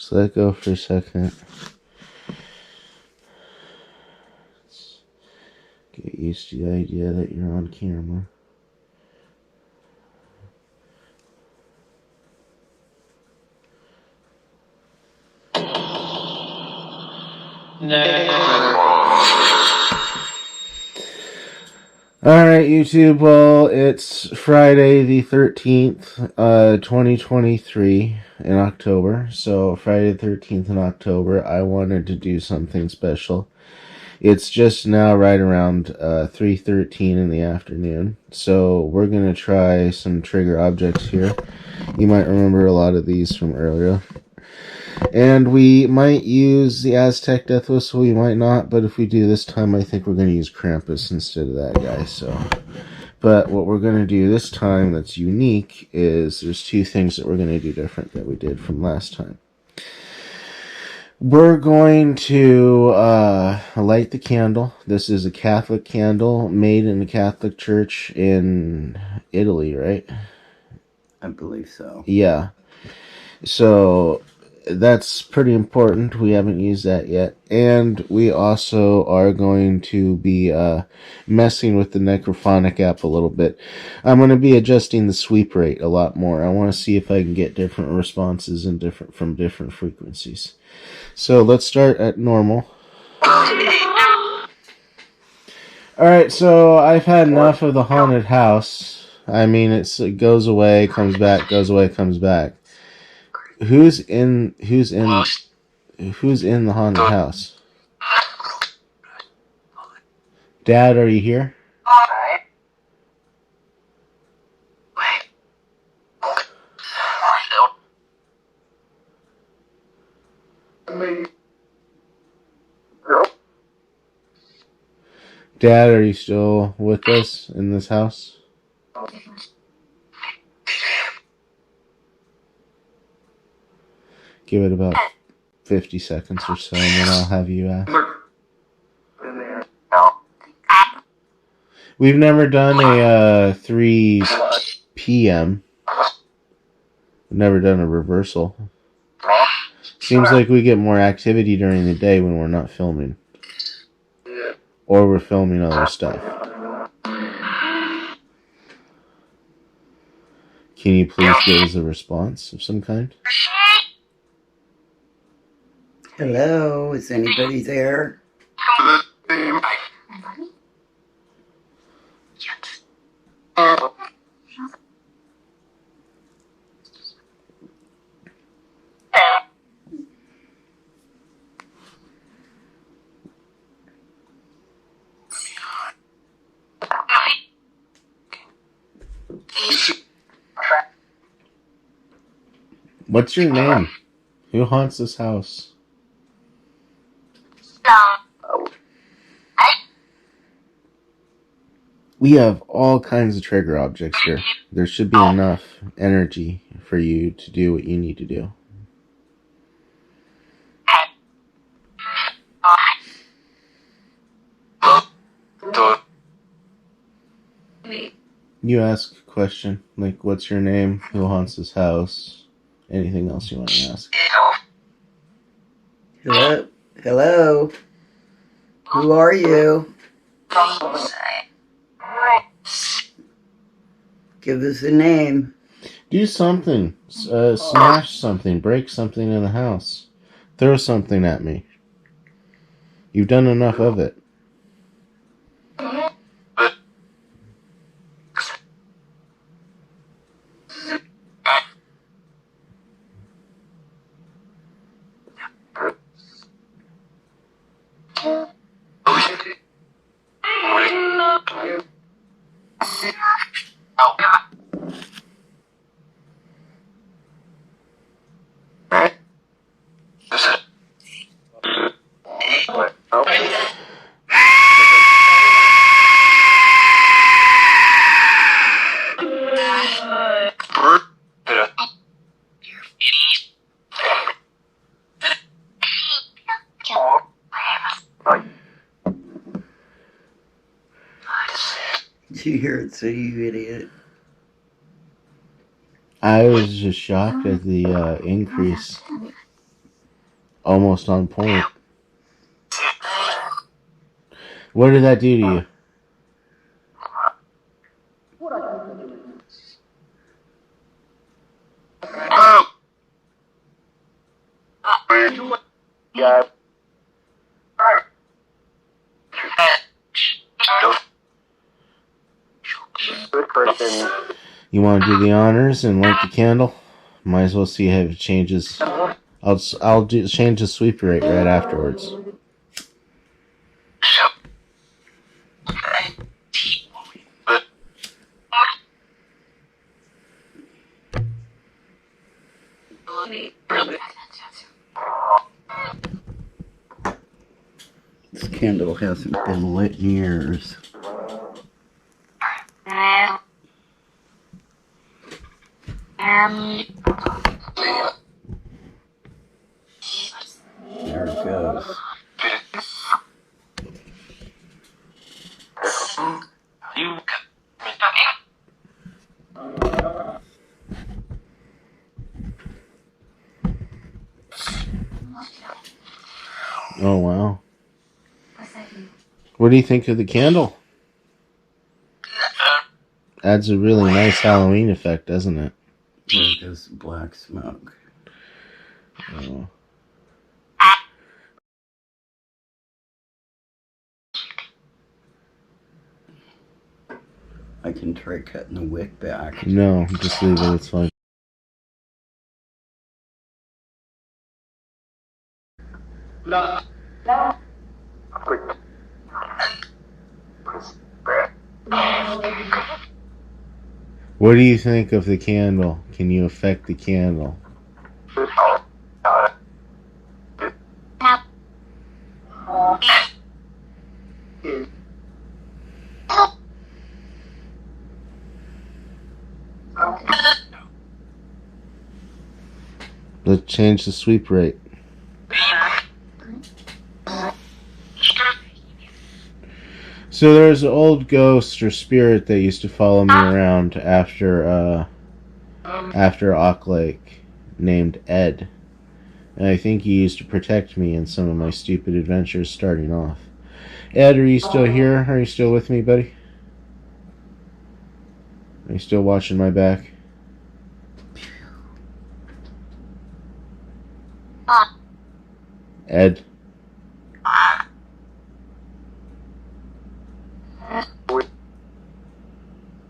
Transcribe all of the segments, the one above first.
Just let it go for a second. Get used to the idea that you're on camera. Alright, YouTube, well, it's Friday the 13th, 2023 in October. So, Friday the 13th in October, I wanted to do something special. It's just now right around 3:13 in the afternoon. So, we're going to try some trigger objects here. You might remember a lot of these from earlier. And we might use the Aztec Death Whistle, we might not, but if we do this time, I think we're going to use Krampus instead of that guy, so. But what we're going to do this time that's unique is there's two things that we're going to do different that we did from last time. We're going to light the candle. This is a Catholic candle made in the Catholic Church in Italy, right? I believe so. Yeah. So that's pretty important. We haven't used that yet. And we also are going to be messing with the Necrophonic app a little bit. I'm going to be adjusting the sweep rate a lot more. I want to see if I can get different responses and from different frequencies. So let's start at normal. Alright, so I've had enough of the haunted house. I mean, it goes away, comes back, goes away, comes back. Who's in the haunted house? Dad, are you here? Dad, are you still with us in this house? Give it about 50 seconds or so, and then I'll have you ask. We've never done a 3 p.m. We've never done a reversal. Seems like we get more activity during the day when we're not filming. Or we're filming other stuff. Can you please give us a response of some kind? Hello, is anybody there? What's your name? Who haunts this house? We have all kinds of trigger objects here. There should be enough energy for you to do what you need to do. You ask a question, like, what's your name? Who haunts this house? Anything else you want to ask? Hello? Hello? Who are you? Give us a name. Do something. Smash something. Break something in the house. Throw something at me. You've done enough of it. Did you hear it say, you idiot? I was just shocked at the increase. Almost on point. What did that do to you? You want to do the honors and light the candle? Might as well see how it changes. I'll change the sweep rate right afterwards. This candle hasn't been lit in years. There it goes. Oh, wow. What do you think of the candle? Adds a really nice Halloween effect, doesn't it? There goes the black smoke. Oh. I can try cutting the wick back. No, just leave it. It's fine. What do you think of the candle? Can you affect the candle? Let's change the sweep rate. So there's an old ghost or spirit that used to follow me around after Auk Lake, named Ed. And I think he used to protect me in some of my stupid adventures starting off. Ed, are you still here? Are you still with me, buddy? Are you still watching my back? Ed?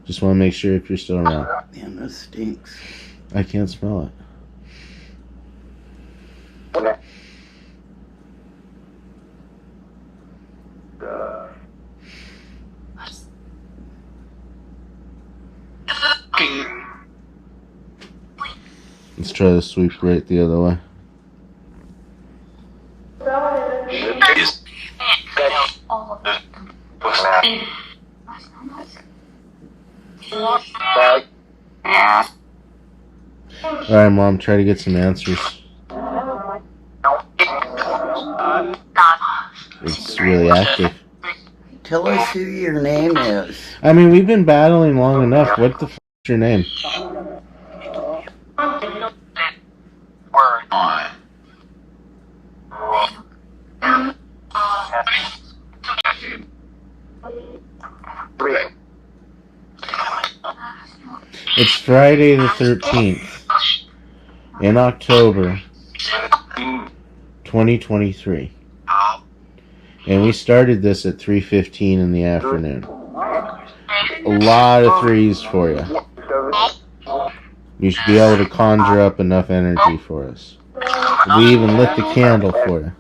Just want to make sure if you're still around. Man, this stinks. I can't smell it. Let's try the sweep rate the other way. Alright, Mom, try to get some answers. It's really active. Tell us who your name is. I mean, we've been battling long enough. What the f*** is your name? It's Friday the 13th in October 2023. And we started this at 3:15 in the afternoon. A lot of threes for you. You should be able to conjure up enough energy for us. We even lit the candle for you.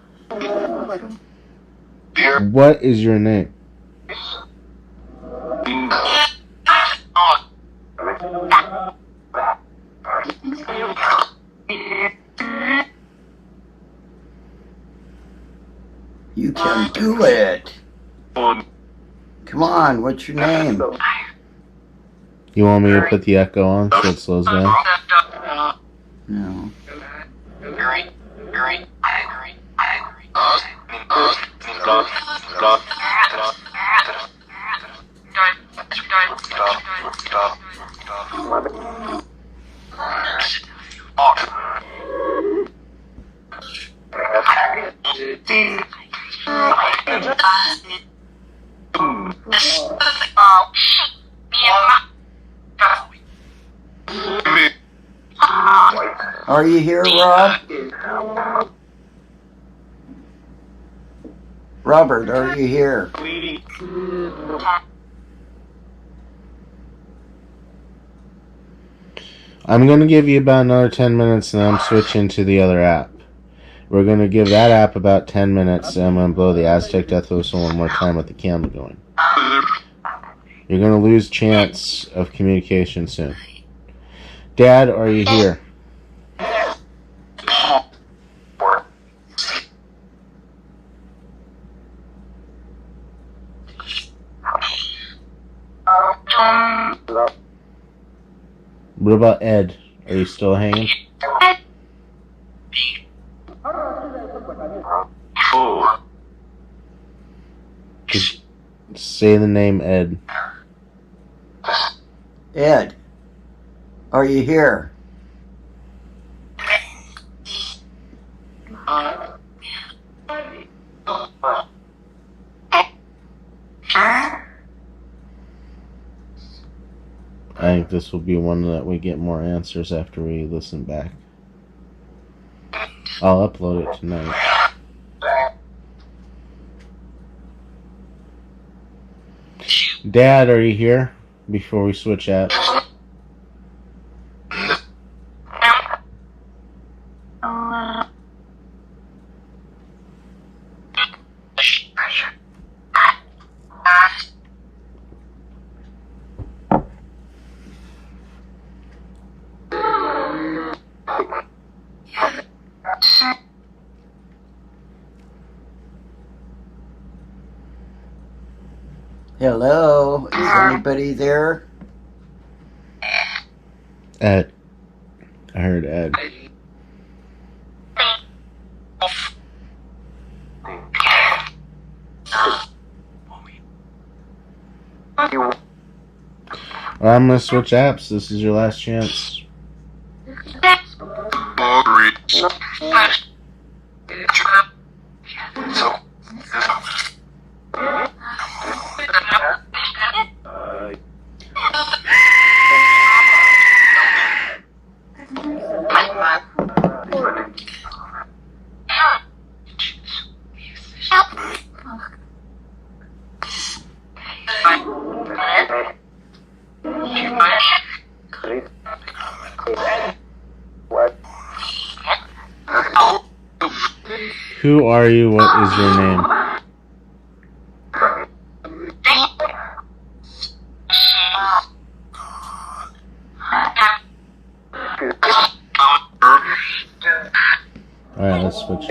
What is your name? You can do it. Come on, what's your name? You want me to put the echo on so it slows down? No. Are you here, Rob? Robert, are you here? I'm going to give you about another 10 minutes, and then I'm switching to the other app. We're going to give that app about 10 minutes, and I'm going to blow the Aztec Death Whistle one more time with the candle going. You're going to lose chance of communication soon. Dad, are you here? What about Ed? Are you still hanging? Just say the name Ed. Ed, are you here? I think this will be one that we get more answers after we listen back. I'll upload it tonight. Dad, are you here? Before we switch apps. Hello, is anybody there? Ed. I heard Ed. Well, I'm going to switch apps. This is your last chance. Who are you? What is your name? Alright, let's switch.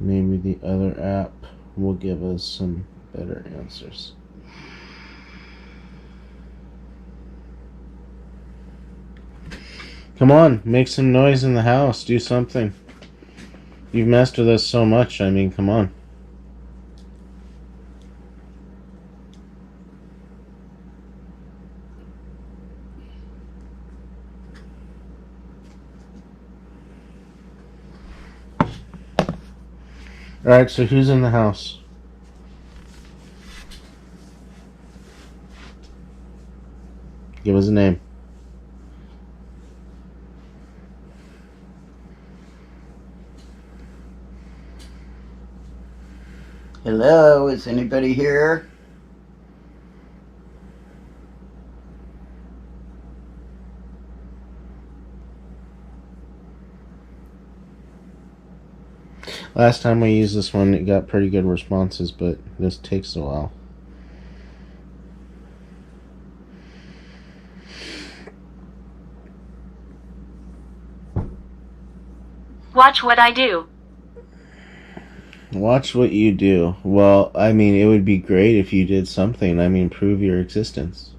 Maybe the other app will give us some better answers. Come on, make some noise in the house. Do something. You've messed with us so much. I mean, come on. Alright, so who's in the house? Give us a name. Hello, is anybody here? Last time we used this one, it got pretty good responses, but this takes a while. Watch what I do. Watch what you do. Well, I mean, it would be great if you did something. I mean, prove your existence.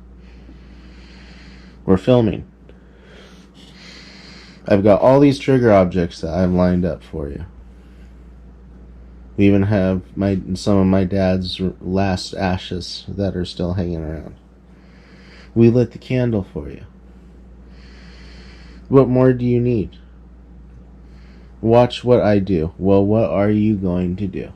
We're filming. I've got all these trigger objects that I've lined up for you. We even have some of my dad's last ashes that are still hanging around. We lit the candle for you. What more do you need? Watch what I do. Well, what are you going to do?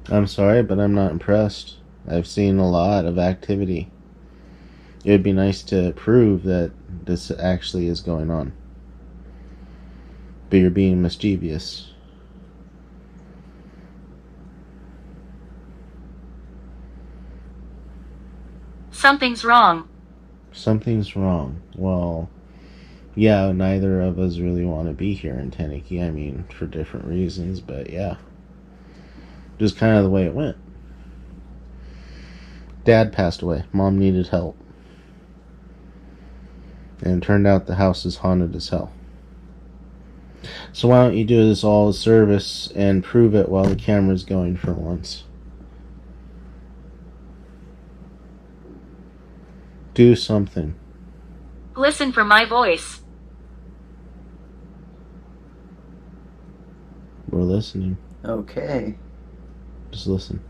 I'm sorry, but I'm not impressed. I've seen a lot of activity. It would be nice to prove that this actually is going on. But you're being mischievous. Something's wrong. Something's wrong. Well, yeah, neither of us really want to be here in Teneke. I mean, for different reasons, but yeah. Just kind of the way it went. Dad passed away. Mom needed help. And it turned out the house is haunted as hell. So why don't you do this all as service and prove it while the camera's going for once? Do something. Listen for my voice. We're listening. Okay. Just listen.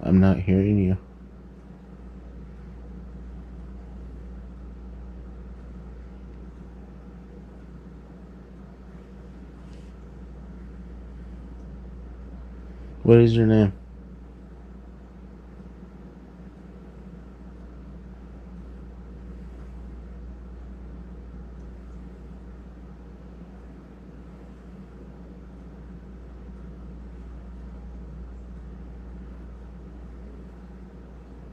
I'm not hearing you. What is your name?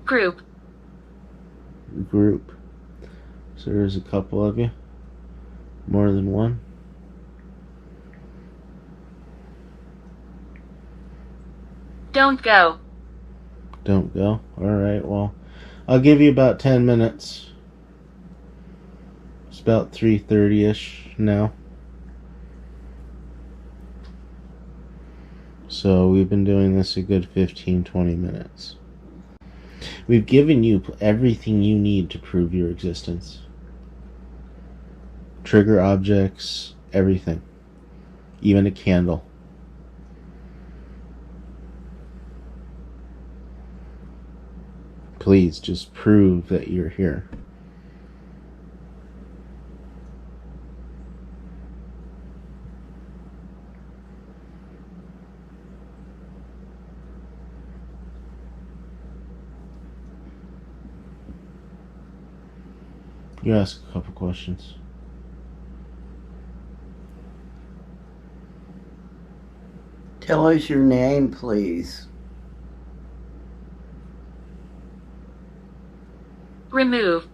Group. Group. So there's a couple of you? More than one? Don't go. Don't go? Alright, well, I'll give you about 10 minutes. It's about 3:30ish now. So we've been doing this a good 15-20 minutes. We've given you everything you need to prove your existence. Trigger objects, everything. Even a candle. Please, just prove that you're here. You ask a couple questions. Tell us your name, please. Remove.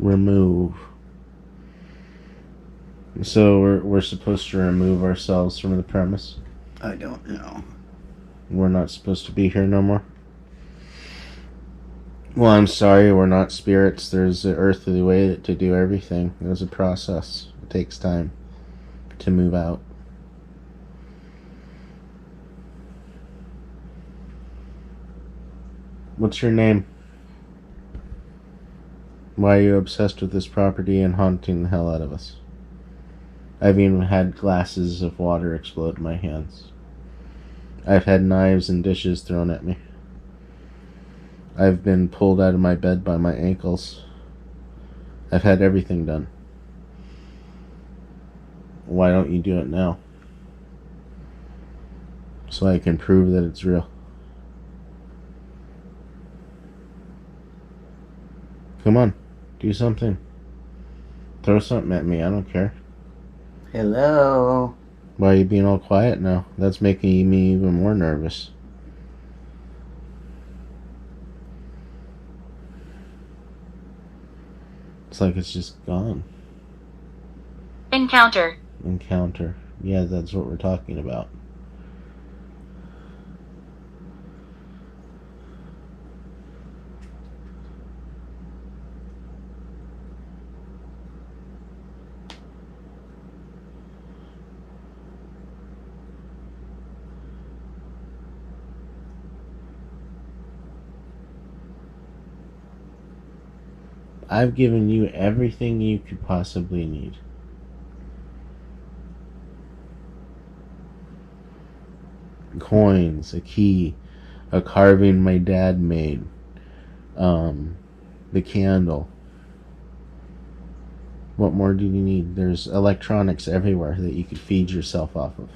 Remove. So we're supposed to remove ourselves from the premise? I don't know. We're not supposed to be here no more? Well, I'm sorry, we're not spirits. There's an earthly way to do everything. There's a process. It takes time to move out. What's your name? Why are you obsessed with this property and haunting the hell out of us? I've even had glasses of water explode in my hands. I've had knives and dishes thrown at me. I've been pulled out of my bed by my ankles. I've had everything done. Why don't you do it now? So I can prove that it's real. Come on, do something. Throw something at me, I don't care. Hello? Why are you being all quiet now? That's making me even more nervous. It's like it's just gone. Encounter. Encounter. Yeah, that's what we're talking about. I've given you everything you could possibly need. coins, a key, a carving my dad made, the candle. What more do you need? There's electronics everywhere that you could feed yourself off of.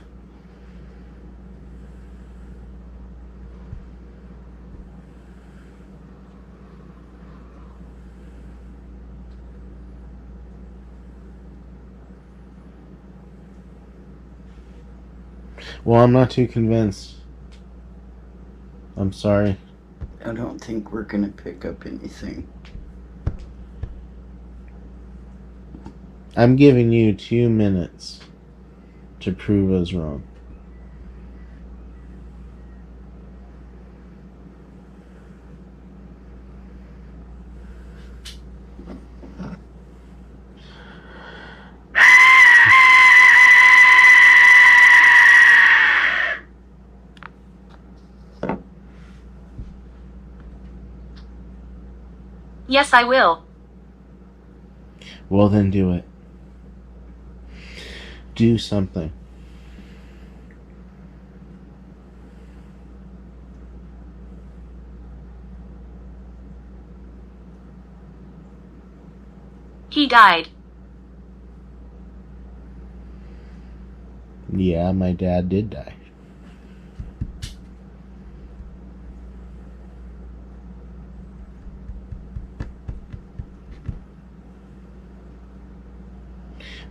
Well, I'm not too convinced. I'm sorry. I don't think we're gonna pick up anything. I'm giving you 2 minutes to prove us wrong. Yes, I will. Well, then do it. Do something. He died. Yeah, my dad did die.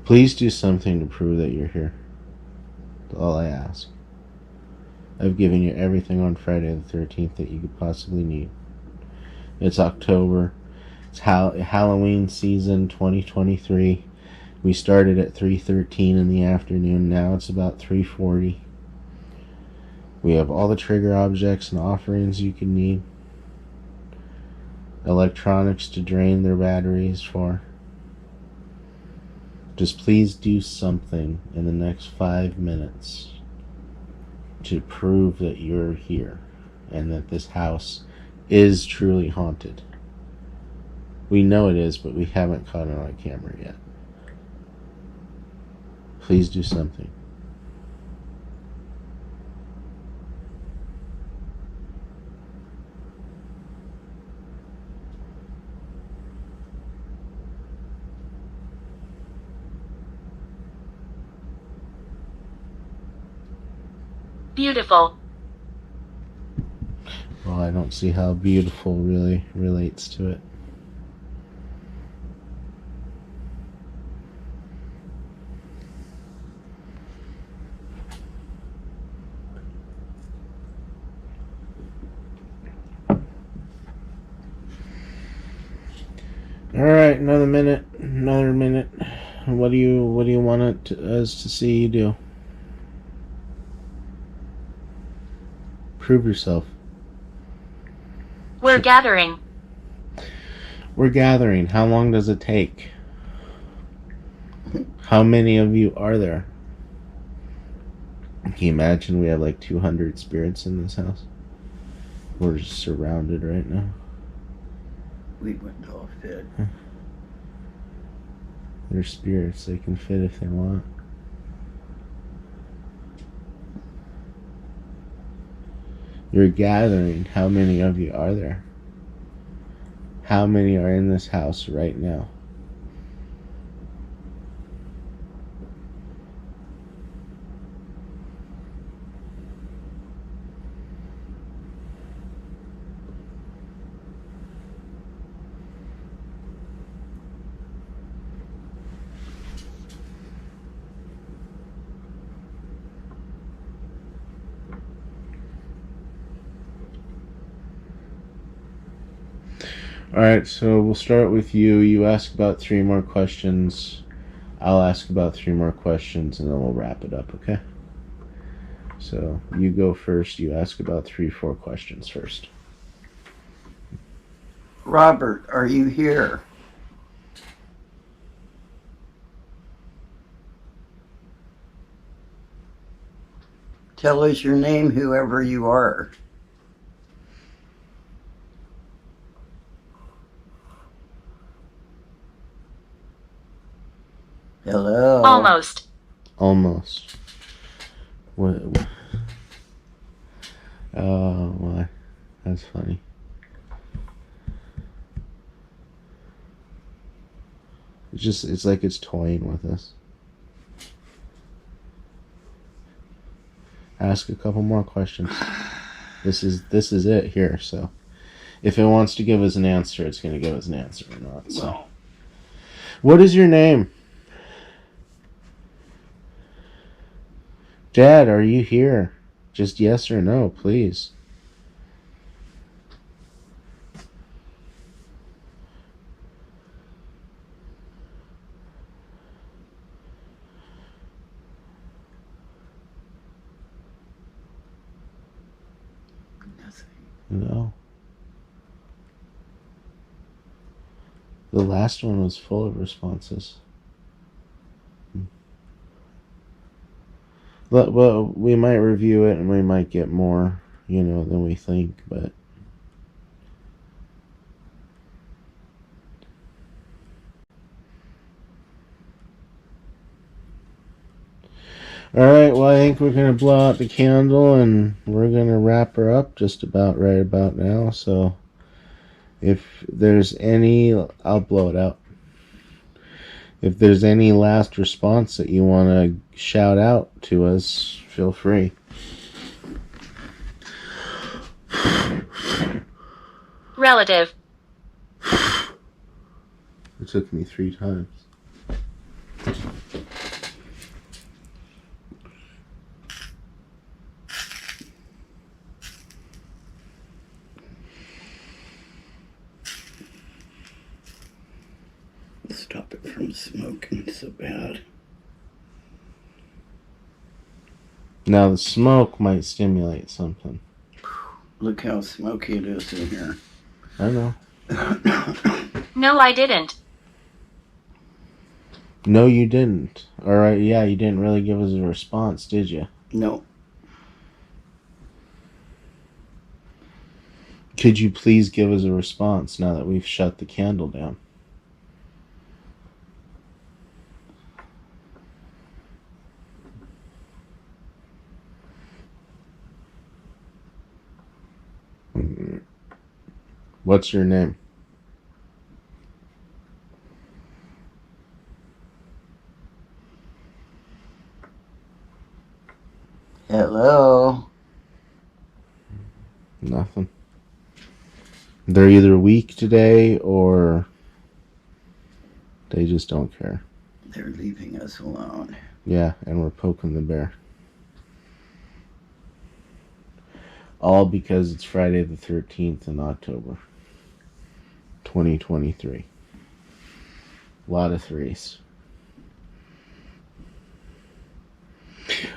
Please do something to prove that you're here. That's all I ask. I've given you everything on Friday the 13th that you could possibly need. It's October. It's Halloween season 2023. We started at 3:13 in the afternoon. Now it's about 3:40. We have all the trigger objects and offerings you can need. Electronics to drain their batteries for. Just please do something in the next 5 minutes to prove that you're here and that this house is truly haunted. We know it is, but we haven't caught it on camera yet. Please do something. Beautiful. Well, I don't see how beautiful really relates to it. All right, another minute. What do you want us to see you do? Prove yourself. We're gathering. We're gathering. How long does it take? How many of you are there? Can you imagine we have like 200 spirits in this house? We're just surrounded right now. We went off it. They're spirits. They can fit if they want. You're gathering. How many of you are there? How many are in this house right now? Alright, so we'll start with you. You ask about 3 more questions. I'll ask about 3 more questions, and then we'll wrap it up, okay? So, you go first. You ask about 3-4 questions first. Robert, are you here? Tell us your name, whoever you are. Hello. Almost. Almost. What? Oh, my. That's funny. It's like it's toying with us. Ask a couple more questions. This is it here, so if it wants to give us an answer, it's going to give us an answer or not. So. Well, What is your name? Dad, are you here? Just yes or no, please. nothing. No. The last one was full of responses. Well, we might review it and we might get more, than we think, but. Alright, well, I think we're going to blow out the candle and we're going to wrap her up just about right about now. So, if there's any, I'll blow it out. If there's any last response that you want to shout out to us, feel free. Relative. It took me 3 times. Stop it from smoking so bad. Now, the smoke might stimulate something. Look how smoky it is in here. I know. No, I didn't. No, you didn't. Alright, yeah, you didn't really give us a response, did you? No. Could you please give us a response now that we've shut the candle down? What's your name? Hello. Nothing. They're either weak today or they just don't care. They're leaving us alone. Yeah, and we're poking the bear. All because it's Friday the 13th in October 2023. A lot of threes.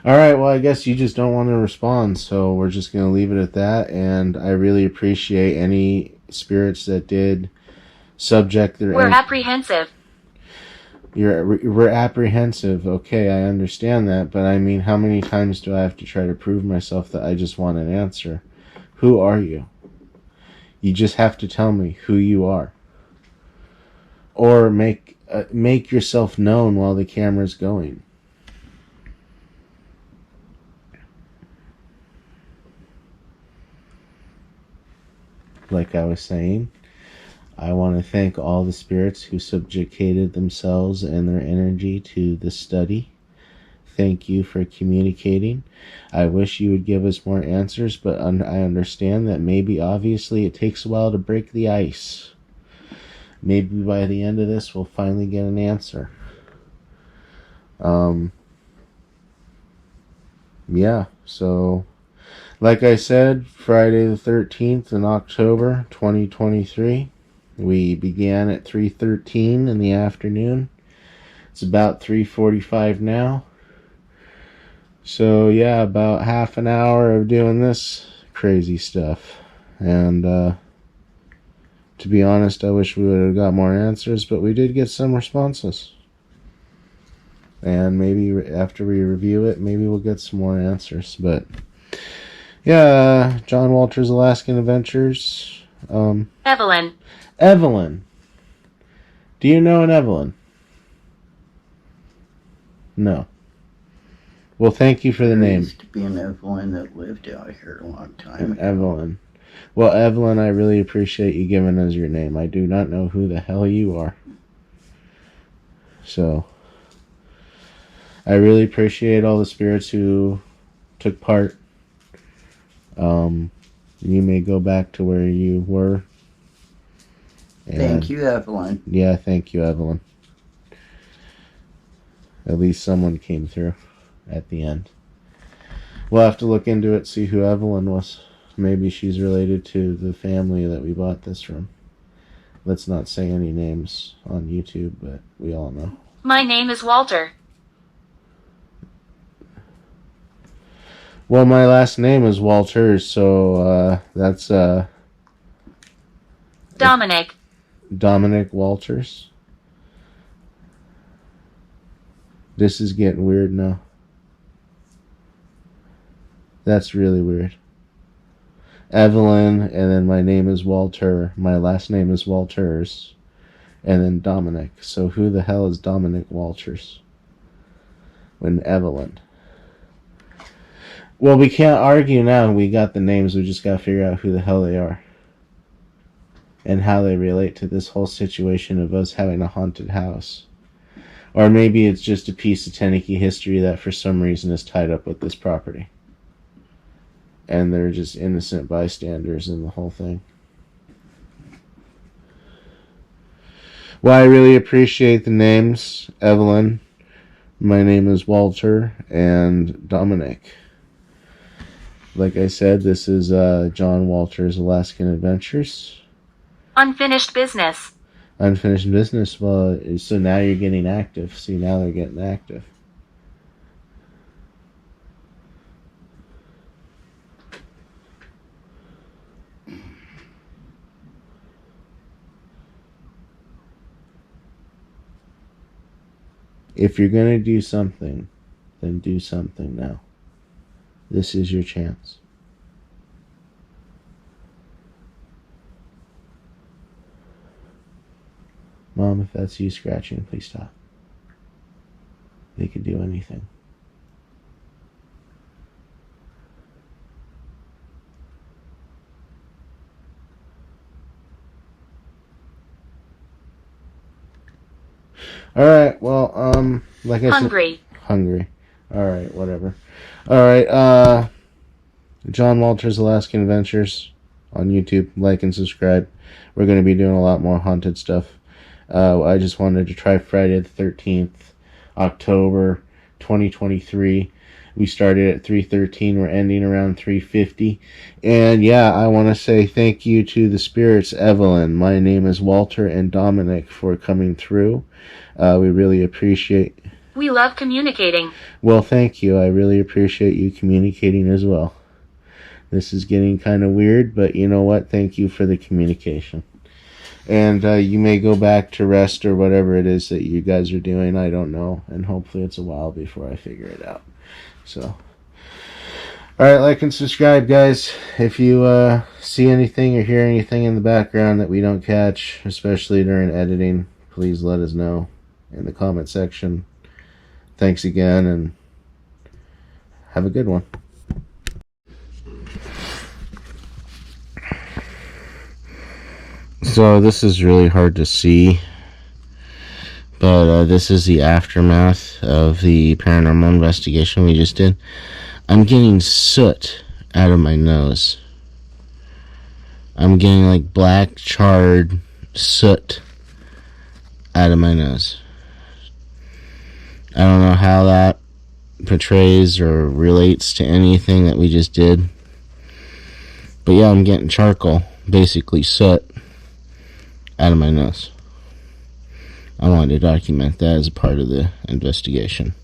Alright, well, I guess you just don't want to respond, so we're just going to leave it at that. And I really appreciate any spirits that did subject their... We're apprehensive. We're apprehensive. Okay, I understand that, but I mean, how many times do I have to try to prove myself that I just want an answer? Who are you? You just have to tell me who you are. Or make yourself known while the camera's going. Like I was saying, I want to thank all the spirits who subjugated themselves and their energy to this study. Thank you for communicating. I wish you would give us more answers, but I understand that maybe obviously it takes a while to break the ice. Maybe by the end of this we'll finally get an answer. Yeah, so like I said, Friday the 13th in October 2023. We began at 3:13 in the afternoon. It's about 3:45 now. So yeah, about half an hour of doing this crazy stuff. And to be honest, I wish we would have got more answers, but we did get some responses. And maybe after we review it, maybe we'll get some more answers. But yeah, John Walter's Alaskan Adventures. Evelyn. Evelyn. Do you know an Evelyn? No. Well, thank you for the There name. used to be an Evelyn that lived out here a long time ago. Evelyn. Well, Evelyn, I really appreciate you giving us your name. I do not know who the hell you are. So, I really appreciate all the spirits who took part. You may go back to where you were. And Thank you, Evelyn. yeah, thank you, Evelyn. At least someone came through at the end. We'll have to look into it, see who Evelyn was. Maybe she's related to the family that we bought this from. Let's not say any names on YouTube, but we all know. My name is Walter. Well, my last name is Walters, so that's Dominic. Dominic Walters. This is getting weird now. That's really weird. Evelyn, and then my name is Walter. My last name is Walters, and then Dominic. So who the hell is Dominic Walters? When Evelyn. Well, we can't argue now. We got the names. We just got to figure out who the hell they are. And how they relate to this whole situation of us having a haunted house. Or maybe it's just a piece of Teneke history that for some reason is tied up with this property. And they're just innocent bystanders in the whole thing. Well, I really appreciate the names, Evelyn. My name is Walter and Dominic. Like I said, this is John Walter's Alaskan Adventures. Unfinished business. Unfinished business. Well, so now you're getting active. See, now they're getting active. If you're going to do something, then do something now. This is your chance. Mom, if that's you scratching, please stop. They could do anything. Alright, well, like I said... Hungry. Alright, whatever. Alright, John Walter's Alaskan Adventures on YouTube. Like and subscribe. We're going to be doing a lot more haunted stuff. I just wanted to try Friday the 13th, October 2023. We started at 3:13. We're ending around 3:50. And yeah, I want to say thank you to the spirits, Evelyn. My name is Walter and Dominic for coming through. We really appreciate... We love communicating. Well, thank you. I really appreciate you communicating as well. This is getting kind of weird, but you know what? Thank you for the communication. And you may go back to rest or whatever it is that you guys are doing. I don't know. And hopefully it's a while before I figure it out. So, alright, like and subscribe, guys. If you see anything or hear anything in the background that we don't catch, especially during editing, please let us know in the comment section. Thanks again, and have a good one. So this is really hard to see, but this is the aftermath of the paranormal investigation we just did. I'm getting soot out of my nose. I'm getting like black charred soot out of my nose. I don't know how that portrays or relates to anything that we just did. But yeah, I'm getting charcoal, basically soot, out of my nose. I wanted to document that as a part of the investigation.